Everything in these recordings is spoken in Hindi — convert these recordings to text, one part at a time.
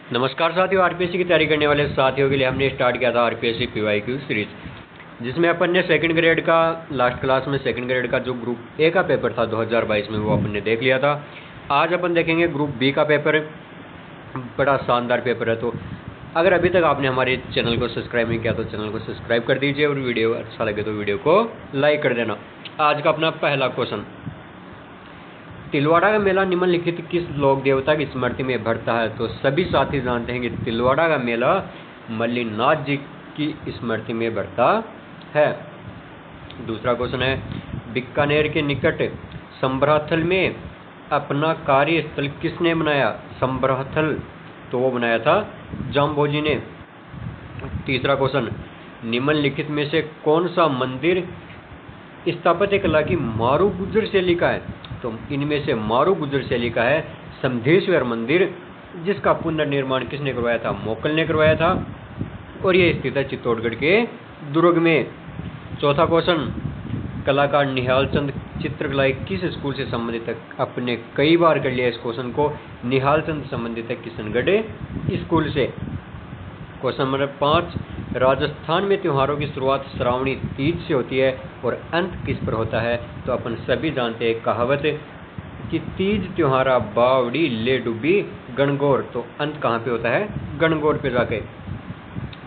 नमस्कार साथियों, आरपीएससी की तैयारी करने वाले साथियों के लिए हमने स्टार्ट किया था आरपीएससी पीवाईक्यू सीरीज, जिसमें अपन ने सेकंड ग्रेड का लास्ट क्लास में सेकंड ग्रेड का जो ग्रुप ए का पेपर था 2022 में वो अपन ने देख लिया था। आज अपन देखेंगे ग्रुप बी का पेपर। बड़ा शानदार पेपर है, तो अगर अभी तक आपने हमारे चैनल को सब्सक्राइब नहीं किया तो चैनल को सब्सक्राइब कर दीजिए और वीडियो अच्छा लगे तो वीडियो को लाइक कर देना। आज का अपना पहला क्वेश्चन, तिलवाड़ा का मेला निम्नलिखित किस लोक देवता की स्मृति में बढ़ता है? तो सभी साथी जानते हैं कि तिलवाड़ा का मेला मल्लिनाथ जी की स्मृति में बढ़ता है। दूसरा क्वेश्चन है, बीकानेर के निकट संभ्राथल में अपना कार्यस्थल किसने बनाया? संभ्राथल तो वो बनाया था जाम्बोजी ने। तीसरा क्वेश्चन, निम्नलिखित में से कौन सा मंदिर स्थापत्य कला की मारू गुजर शैली का है? तो इनमें से मारू गुजर शैली का है समधेश्वर मंदिर, जिसका पुनर्निर्माण किसने करवाया था? मोकल ने करवाया था, और ये स्थित है चित्तौड़गढ़ के दुर्ग में। चौथा क्वेश्चन, कलाकार निहाल चंद चित्रकला किस स्कूल से संबंधित है? अपने कई बार कर लिया इस क्वेश्चन को। निहाल चंद संबंधित है किशनगढ़ स्कूल से। क्वेश्चन नंबर 5, राजस्थान में त्योहारों की शुरुआत श्रावणी तीज से होती है और अंत किस पर होता है? तो अपन सभी जानते हैं कहावत कि तीज त्योहारा बावड़ी ले डूबी गणगौर, तो अंत कहाँ पे होता है? गणगौर पे जाके।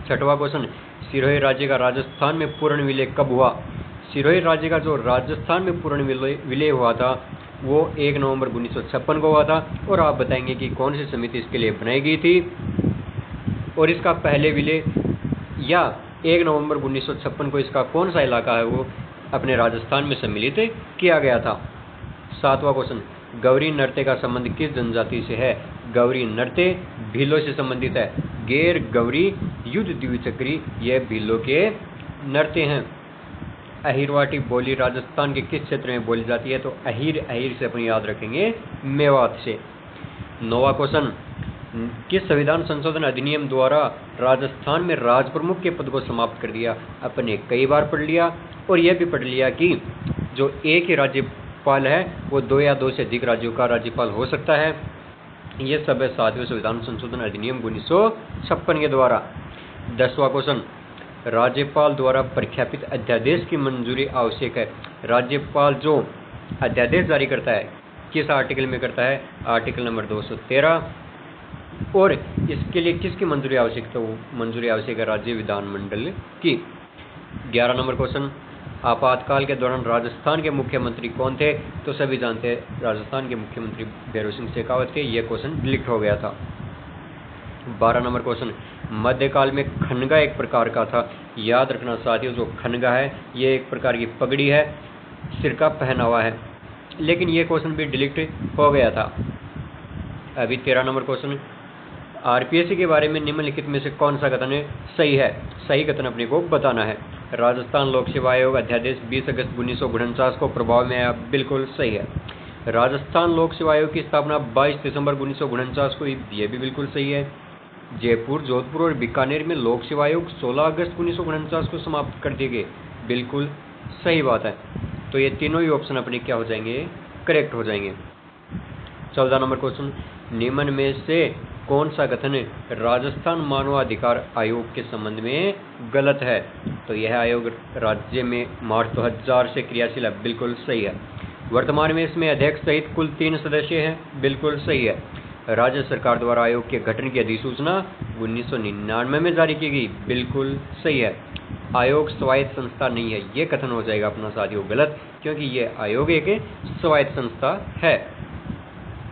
छठवां क्वेश्चन, सिरोही राज्य का राजस्थान में पूर्ण विलय कब हुआ? सिरोही राज्य का जो राजस्थान में पूर्ण विलय हुआ था वो 1 नवंबर 1956 को हुआ था। और आप बताएंगे कि कौन सी समिति इसके लिए बनाई गई थी और इसका पहले विलय या 1 नवंबर 1956 को इसका कौन सा इलाका है वो अपने राजस्थान में सम्मिलित किया गया था। सातवां क्वेश्चन, गौरी नृत्य का संबंध किस जनजाति से है? गौरी नृत्य भीलों से संबंधित है। गैर गौरी युद्ध द्विचक्री यह भीलों के नृत्य हैं। अहिरवाटी बोली राजस्थान के किस क्षेत्र में बोली जाती है? तो अहिर से अपन याद रखेंगे मेवात से। नौवां क्वेश्चन, किस संविधान संशोधन अधिनियम द्वारा राजस्थान में राज प्रमुख के पद को समाप्त कर दिया? अपने कई बार पढ़ लिया और यह भी पढ़ लिया कि जो एक ही राज्यपाल है वो 2 या 2 से अधिक राज्यों का राज्यपाल हो सकता है। यह सब है 7वें संविधान संशोधन अधिनियम 1956 के द्वारा। 10वां क्वेश्चन, राज्यपाल द्वारा प्रख्यापित अध्यादेश की मंजूरी आवश्यक है। राज्यपाल जो अध्यादेश जारी करता है किस आर्टिकल में करता है? Article number 213। और इसके लिए किसकी मंजूरी आवश्यक? तो मंजूरी आवश्यक है राज्य विधानमंडल की। 11 नंबर क्वेश्चन, आपातकाल के दौरान राजस्थान के मुख्यमंत्री कौन थे? तो सभी जानते हैं राजस्थान के मुख्यमंत्री भैरव सिंह शेखावत थे। यह क्वेश्चन डिलीट हो गया था। 12 नंबर क्वेश्चन, मध्यकाल में खनगा एक प्रकार का था। याद रखना साथियों, जो खनगा है ये एक प्रकार की पगड़ी है, सिर का पहनावा है, लेकिन ये क्वेश्चन भी डिलीट हो गया था। अभी 13 नंबर क्वेश्चन, आरपीएससी के बारे में निम्नलिखित में से कौन सा कथन सही है? सही कथन अपने को बताना है। राजस्थान लोक सेवा आयोग अध्यादेश 20 अगस्त 1949 को प्रभाव में आया, बिल्कुल सही है। राजस्थान लोक सेवा आयोग की स्थापना 22 दिसंबर 1949 को, यह भी बिल्कुल सही है। जयपुर, जोधपुर और बीकानेर में लोक सेवा आयोग 16 अगस्त 1949 को समाप्त कर दिए गए, बिल्कुल सही बात है। तो ये तीनों ही ऑप्शन अपने क्या हो जाएंगे? करेक्ट हो जाएंगे। 14 नंबर क्वेश्चन, निम्न में से कौन सा कथन राजस्थान मानवाधिकार आयोग के संबंध में गलत है? तो यह आयोग राज्य में मार्च 2000 से क्रियाशील है, बिल्कुल सही है। वर्तमान में इसमें अध्यक्ष सहित कुल 3 सदस्य हैं, बिल्कुल सही है। राज्य सरकार द्वारा आयोग के गठन की अधिसूचना 1999 में जारी की गई, बिल्कुल सही है। आयोग स्वायत्त संस्था नहीं है, यह कथन हो जाएगा अपना साथियों गलत, क्योंकि यह आयोग एक स्वायत्त संस्था है।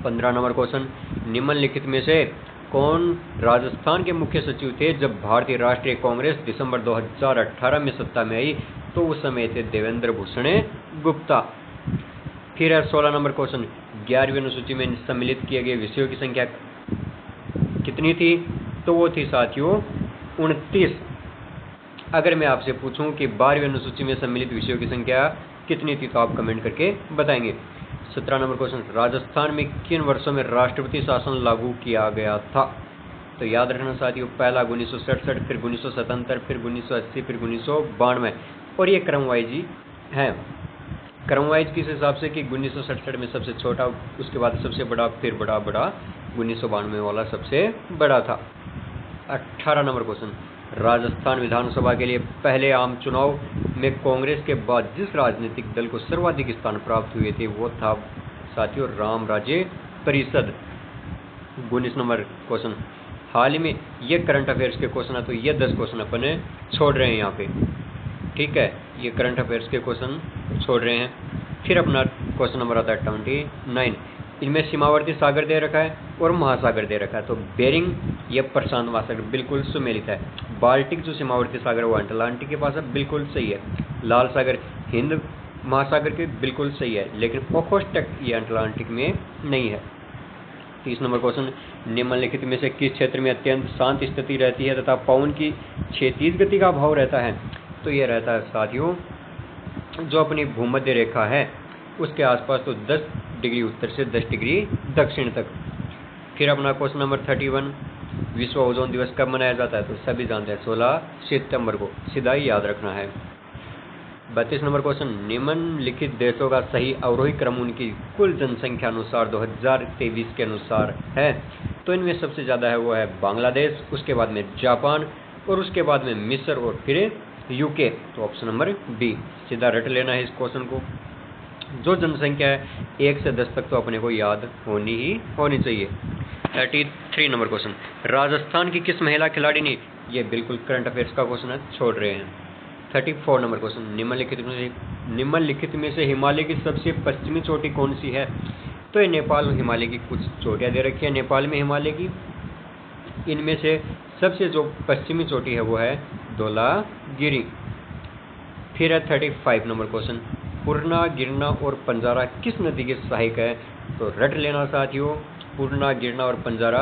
15 नंबर क्वेश्चन, निम्नलिखित में से कौन राजस्थान के मुख्य सचिव थे जब भारतीय राष्ट्रीय कांग्रेस दिसंबर 2018 में सत्ता में आई? तो उस समय थे देवेंद्र भूषण गुप्ता। फिर है 16 नंबर क्वेश्चन, 11वीं अनुसूची में सम्मिलित किए गए विषयों की संख्या कितनी थी? तो वो थी साथियों 29। अगर मैं आपसे पूछूं कि 12वीं अनुसूची में सम्मिलित विषयों की संख्या कितनी थी तो आप कमेंट करके बताएंगे। 17 नंबर क्वेश्चन, राजस्थान में किन वर्षों में राष्ट्रपति शासन लागू किया गया था? तो याद रखना साथियों, पहला 1967, फिर 1977, फिर 1980, फिर 1992, और ये क्रम वाइज ही है। क्रम वाइज किस हिसाब से कि 1967 में सबसे छोटा, उसके बाद सबसे बड़ा, फिर बड़ा बड़ा, 1992 वाला सबसे बड़ा था। 18 नंबर क्वेश्चन, राजस्थान विधानसभा के लिए पहले आम चुनाव में कांग्रेस के बाद जिस राजनीतिक दल को सर्वाधिक स्थान प्राप्त हुए थे वो था साथियों राम राज्य परिषद। 19 नंबर क्वेश्चन, हाल ही में ये करंट अफेयर्स के क्वेश्चन है तो ये 10 क्वेश्चन अपन छोड़ रहे हैं यहाँ पे, ठीक है, ये करंट अफेयर्स के क्वेश्चन छोड़ रहे हैं। फिर अपना क्वेश्चन नंबर आता है 29, इनमें सीमावर्ती सागर दे रखा है और महासागर दे रखा है। तो बेरिंग ये प्रशांत महासागर बिल्कुल सुमेलित है। बाल्टिक जो सीमावर्ती सागर वो अटलांटिक के पास है, बिल्कुल सही है। लाल सागर हिंद महासागर के बिल्कुल सही है, लेकिन ओखोस्टक ये अटलांटिक में नहीं है। 30 नंबर क्वेश्चन, निम्नलिखित में से किस क्षेत्र में अत्यंत शांत स्थिति रहती है तथा पवन की क्षैतिज गति का अभाव रहता है? तो ये रहता है साथियों जो अपनी भूमध्य रेखा है उसके आसपास, तो 10 डिग्री उत्तर से 10 डिग्री दक्षिण तक। फिर अपना क्वेश्चन नंबर 31, विश्व ओजोन दिवस कब मनाया जाता है? तो सभी जानते हैं 16 सितंबर को, सीधा ही याद रखना है। 32 नंबर क्वेश्चन, निम्नलिखित देशों का सही अवरोही क्रम उनकी कुल जनसंख्या अनुसार 2023 के अनुसार है? तो इनमें सबसे ज़्यादा है वो है बांग्लादेश, उसके बाद में जापान और उसके बाद में मिस्र और फिर यूके। तो ऑप्शन नंबर बी, सीधा रट लेना है इस क्वेश्चन को। जो जनसंख्या है 1 से 10 तक तो अपने को याद होनी चाहिए। 33 नंबर क्वेश्चन, राजस्थान की किस महिला खिलाड़ी ने, ये बिल्कुल करंट अफेयर्स का क्वेश्चन है, छोड़ रहे हैं। 34 नंबर क्वेश्चन, निम्नलिखित में से हिमालय की सबसे पश्चिमी चोटी कौन सी है? तो ये नेपाल हिमालय की कुछ चोटियाँ दे रखी है नेपाल में हिमालय की, इनमें से सबसे जो पश्चिमी चोटी है वो है धौलागिरी। फिर है 35 नंबर क्वेश्चन, पूर्णा, गिरना और पंजारा किस नदी के सहायक है? तो रट लेना साथियों, पूर्णा, गिरना और पंजारा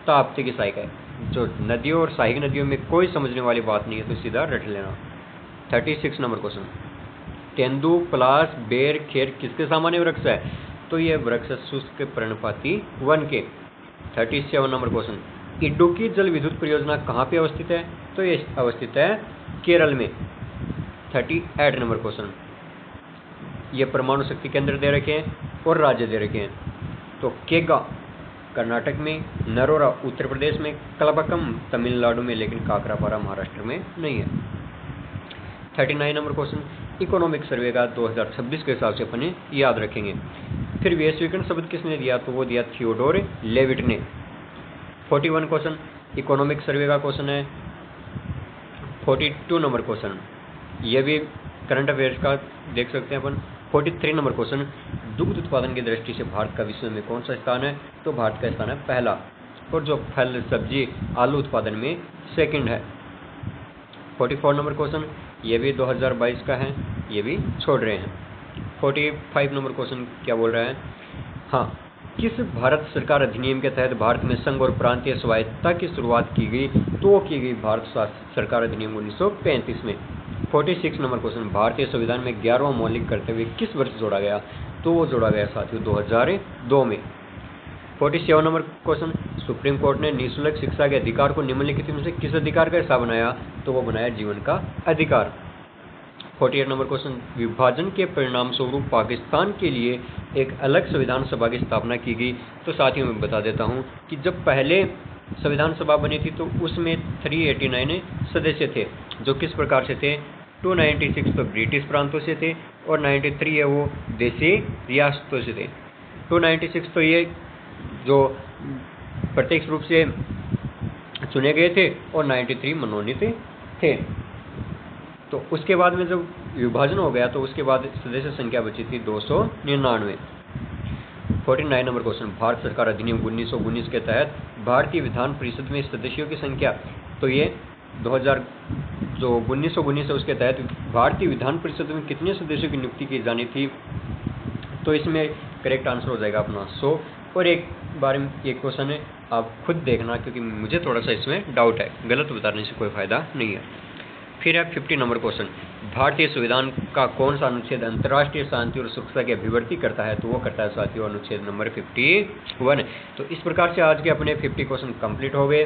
ताप्ती की सहायक है। जो नदियों और सहायक नदियों में कोई समझने वाली बात नहीं है तो सीधा रट लेना। 36 नंबर क्वेश्चन, तेंदु, पलाश, बेर, खेर किसके सामान्य वृक्ष है? तो ये वृक्ष शुष्क पर्णपाती वन के। 37 नंबर क्वेश्चन, इडुक्की जल विद्युत परियोजना कहाँ पे अवस्थित है? तो ये अवस्थित है केरल में। 38 नंबर क्वेश्चन, ये परमाणु शक्ति केंद्र दे रखे हैं और राज्य दे रखे हैं। तो केगा कर्नाटक में, नरोरा उत्तर प्रदेश में, कलबक्कम तमिलनाडु में, लेकिन काकरापारा महाराष्ट्र में नहीं है। 39 नंबर क्वेश्चन, इकोनॉमिक सर्वे का 2026 के हिसाब से अपने याद रखेंगे। फिर वैश्वीकरण शब्द किसने दिया? तो वो दिया थियोडोर लेविट ने। 41 क्वेश्चन इकोनॉमिक सर्वे का क्वेश्चन है। 42 नंबर क्वेश्चन, ये भी करंट अफेयर्स का देख सकते हैं अपन। 43 नंबर क्वेश्चन, दुग्ध उत्पादन की दृष्टि से भारत का विश्व में कौन सा स्थान है? तो भारत का स्थान है पहला, और जो फल, सब्जी, आलू उत्पादन में सेकंड है। 44 नंबर क्वेश्चन, ये भी 2022 का है, ये भी छोड़ रहे हैं। 45 नंबर क्वेश्चन क्या बोल रहा है? हाँ, किस भारत सरकार अधिनियम के तहत भारत में संघ और प्रांतीय स्वायत्तता की शुरुआत की गई? तो वो की गई भारत सरकार अधिनियम 1935 में। 46 नंबर क्वेश्चन, भारतीय संविधान में 11वां मौलिक कर्तव्य किस वर्ष जोड़ा गया? तो वो जोड़ा गया साथियों 2002 में। 47 नंबर क्वेश्चन, सुप्रीम कोर्ट ने निःशुल्क शिक्षा के अधिकार को निम्नलिखित में से किस अधिकार का हिस्सा बनाया? तो वो बनाया जीवन का अधिकार। 48 नंबर क्वेश्चन, विभाजन के परिणाम स्वरूप पाकिस्तान के लिए एक अलग संविधान सभा की स्थापना की गई। तो साथियों मैं बता देता हूँ कि जब पहले संविधान सभा बनी थी तो उसमें 389 सदस्य थे, जो किस प्रकार से थे? 296 तो ब्रिटिश प्रांतों से थे और 93 है वो देसी रियासतों से थे। 296 तो ये जो प्रत्यक्ष रूप से चुने गए थे और 93 मनोनीत थे। तो उसके बाद में जब विभाजन हो गया तो उसके बाद सदस्य संख्या बची थी 299। 49 नंबर क्वेश्चन, भारत सरकार अधिनियम 1919 के तहत भारतीय विधान परिषद में सदस्यों की संख्या, तो ये 2000 जो 1919 है उसके तहत भारतीय विधान परिषद में कितने सदस्यों की नियुक्ति की जानी थी? तो इसमें करेक्ट आंसर हो जाएगा अपना 100। और एक बार एक क्वेश्चन है, आप खुद देखना क्योंकि मुझे थोड़ा सा इसमें डाउट है, गलत बताने से कोई फायदा नहीं है। फिर है 50 नंबर क्वेश्चन, भारतीय संविधान का कौन सा अनुच्छेद अंतर्राष्ट्रीय शांति और सुरक्षा की अभिव्यक्ति करता है? तो वो करता है साथियों अनुच्छेद नंबर 51। तो इस प्रकार से आज के अपने 50 क्वेश्चन कंप्लीट हो गए।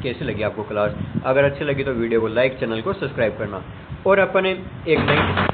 कैसी लगी आपको क्लास? अगर अच्छी लगी तो वीडियो को लाइक, चैनल को सब्सक्राइब करना, और अपने एक नई